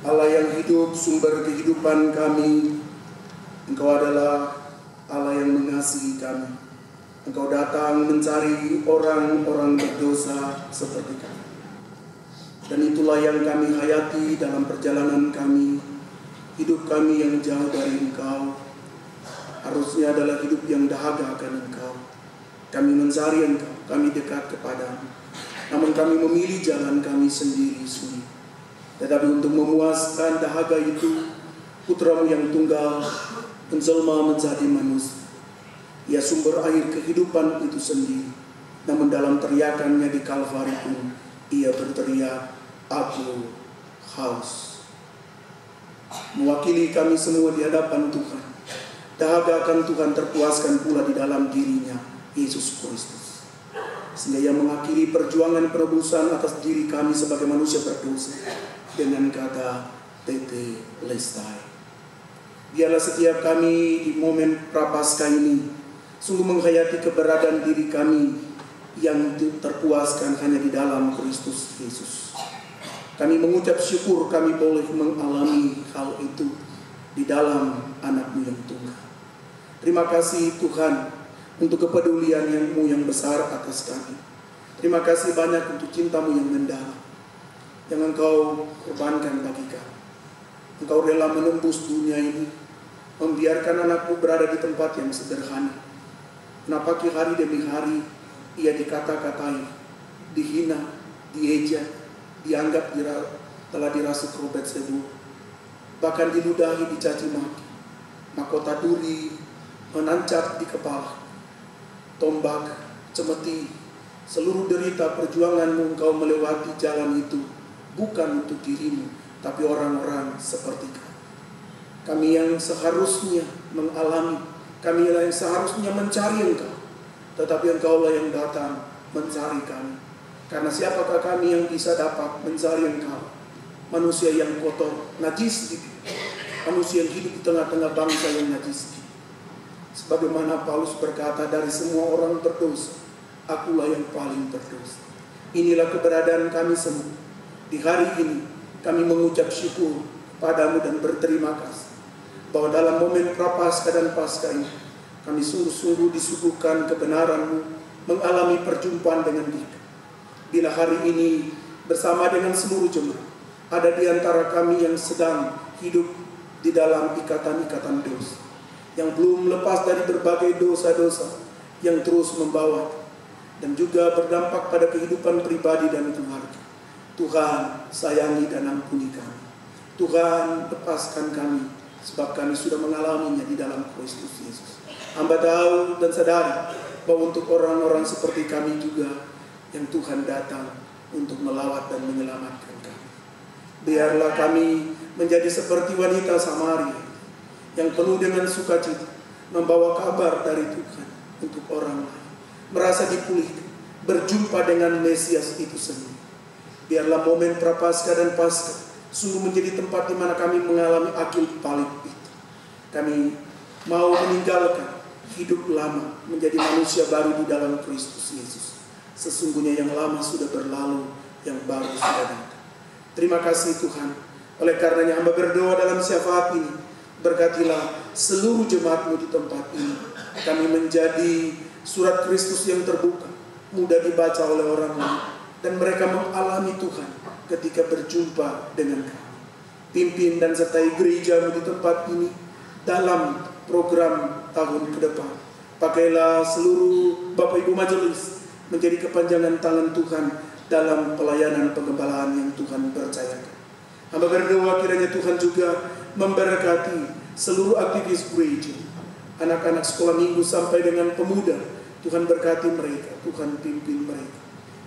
Allah yang hidup, sumber kehidupan kami. Engkau adalah Allah yang mengasihi kami. Engkau datang mencari orang-orang berdosa seperti kami. Dan itulah yang kami hayati dalam perjalanan kami. Hidup kami yang jauh dari Engkau harusnya adalah hidup yang dahaga akan Engkau. Kami mencari Engkau, kami dekat kepadamu. Namun kami memilih jalan kami sendiri sulit. Tetapi untuk memuaskan dahaga itu, Putramu yang tunggal menjelma menjadi manusia. Ia sumber air kehidupan itu sendiri. Namun dalam teriakannya di Kalvari pun, ia berteriak, "Aku haus." Mewakili kami semua di hadapan Tuhan. Dahaga akan Tuhan terpuaskan pula di dalam dirinya, Yesus Kristus. Sehingga ia mengakhiri perjuangan penebusan atas diri kami sebagai manusia berdosa dengan kata tetelestai. Biarlah setiap kami di momen Prapaskah ini sungguh menghayati keberadaan diri kami yang terpuaskan hanya di dalam Kristus Yesus. Kami mengucap syukur kami boleh mengalami hal itu di dalam anak-Mu yang tunggal. Terima kasih Tuhan untuk kepedulian-Mu yang besar atas kami. Terima kasih banyak untuk cinta-Mu yang mendalam yang Engkau korbankan bagi kami. Engkau rela menembus dunia ini, membiarkan anak-Mu berada di tempat yang sederhana. Kenapa hari demi hari ia dikata-katai, dihina, dieja, dianggap telah dirasuk robek sebu, bahkan diludahi, dicaci maki, mahkota duri menancap di kepala, tombak, cemeti, seluruh derita perjuangan-Mu Engkau melewati jalan itu bukan untuk dirimu, tapi orang-orang seperti kami. Kami yang seharusnya mengalami, kami yang seharusnya mencari Engkau, tetapi Engkaulah yang datang mencari kami. Karena siapakah kami yang bisa dapat mencari Engkau? Manusia yang kotor, najis, manusia yang hidup di tengah-tengah bangsa yang najis. Sebagaimana Paulus berkata, dari semua orang berdosa, akulah yang paling berdosa. Inilah keberadaan kami semua. Di hari ini kami mengucap syukur padamu dan berterima kasih bahwa dalam momen Prapaskah dan Paskah ini kami sungguh-sungguh disuguhkan kebenaran-Mu, mengalami perjumpaan dengan Dia. Bila hari ini bersama dengan seluruh jemaat ada di antara kami yang sedang hidup di dalam ikatan-ikatan dosa, yang belum lepas dari berbagai dosa-dosa yang terus membawa dan juga berdampak pada kehidupan pribadi dan keluarga, Tuhan sayangi dan ampuni kami. Tuhan lepaskan kami, sebab kami sudah mengalaminya di dalam Kristus Yesus. Hamba tahu dan sadar bahwa untuk orang-orang seperti kami juga yang Tuhan datang untuk melawat dan menyelamatkan kami. Biarlah kami menjadi seperti wanita Samaria yang penuh dengan sukacita, membawa kabar dari Tuhan untuk orang lain, merasa dipulihkan, berjumpa dengan Mesias itu sendiri. Biarlah momen Prapaskah dan Paskah sungguh menjadi tempat di mana kami mengalami akil balik itu. Kami mau meninggalkan hidup lama, menjadi manusia baru di dalam Kristus Yesus. Sesungguhnya yang lama sudah berlalu, yang baru sudah datang. Terima kasih Tuhan. Oleh karenanya hamba berdoa dalam syafaat ini, berkatilah seluruh jemaat-Mu di tempat ini. Kami menjadi surat Kristus yang terbuka, mudah dibaca oleh orang lain, dan mereka mengalami Tuhan ketika berjumpa dengan kami. Pimpin dan sertai gereja-Mu di tempat ini dalam program tahun ke depan. Pakailah seluruh Bapak Ibu Majelis menjadi kepanjangan tangan Tuhan dalam pelayanan pengembalaan yang Tuhan percayakan. Hamba berdoa kiranya Tuhan juga memberkati seluruh aktivis gereja, anak-anak sekolah minggu sampai dengan pemuda. Tuhan berkati mereka, Tuhan pimpin mereka.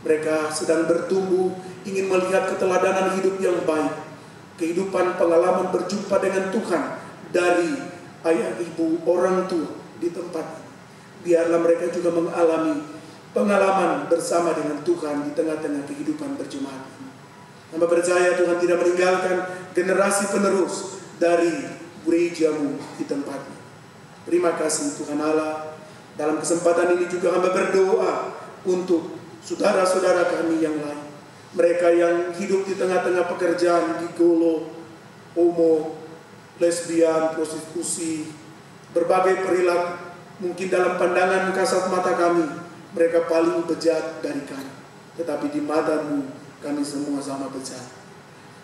Mereka sedang bertumbuh, ingin melihat keteladanan hidup yang baik, kehidupan pengalaman berjumpa dengan Tuhan dari ayah ibu orang tua di tempat ini. Biarlah mereka juga mengalami pengalaman bersama dengan Tuhan di tengah-tengah kehidupan berjemaat ini. Hamba percaya Tuhan tidak meninggalkan generasi penerus dari gereja-Mu di tempat ini. Terima kasih Tuhan Allah. Dalam kesempatan ini juga hamba berdoa untuk saudara-saudara kami yang lain. Mereka yang hidup di tengah-tengah pekerjaan di Golo, homo, lesbian, prostitusi, berbagai perilaku. Mungkin dalam pandangan kasat mata kami, mereka paling bejat dari kami. Tetapi di mata-Mu, kami semua sama bejat.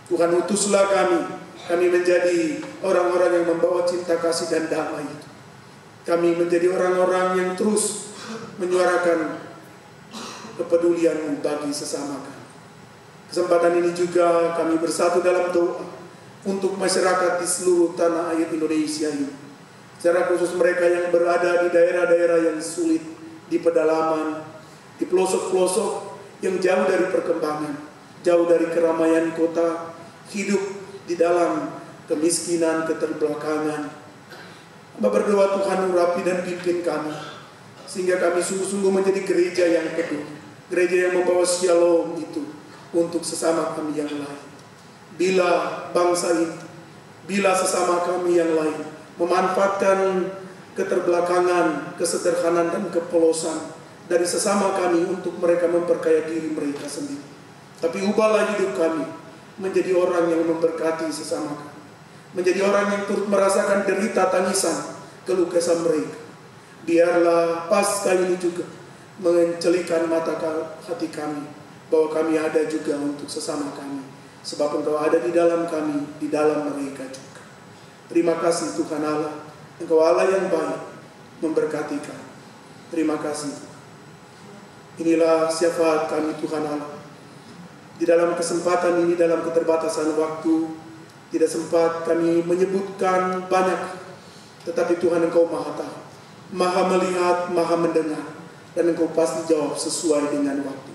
Tuhan, utuslah kami menjadi orang-orang yang membawa cinta kasih dan damai itu. Kami menjadi orang-orang yang terus menyuarakan kepedulian-Mu bagi sesama kami. Kesempatan ini juga kami bersatu dalam doa untuk masyarakat di seluruh tanah air Indonesia ini. Secara khusus mereka yang berada di daerah-daerah yang sulit, di pedalaman, di pelosok-pelosok yang jauh dari perkembangan, jauh dari keramaian kota, hidup di dalam kemiskinan, keterbelakangan. Hamba berdoa Tuhan urapi dan pimpin kami, sehingga kami sungguh-sungguh menjadi gereja yang peduli, gereja yang membawa shalom itu untuk sesama kami yang lain. Bila bangsa ini, bila sesama kami yang lain memanfaatkan keterbelakangan, kesederhanaan dan kepolosan dari sesama kami untuk mereka memperkaya diri mereka sendiri, tapi ubahlah hidup kami menjadi orang yang memberkati sesama kami, menjadi orang yang turut merasakan derita, tangisan, keluh kesah mereka. Biarlah Paskah ini juga mencelikan mata hati kami, bahwa kami ada juga untuk sesama kami, sebab Engkau ada di dalam kami, di dalam mereka juga. Terima kasih Tuhan Allah, Engkau Allah yang baik, memberkati kami. Terima kasih Tuhan. Inilah syafaat kami Tuhan Allah. Di dalam kesempatan ini, dalam keterbatasan waktu, tidak sempat kami menyebutkan banyak, tetapi Tuhan Engkau Maha tahu, Maha melihat, Maha mendengar, dan Engkau pasti jawab sesuai dengan waktu.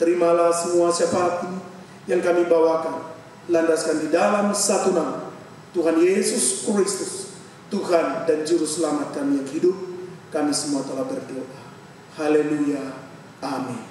Terimalah semua syafaat ini yang kami bawakan, landaskan di dalam satu nama, Tuhan Yesus Kristus, Tuhan dan Juru Selamat kami yang hidup. Kami semua telah berdoa. Haleluya. Amin.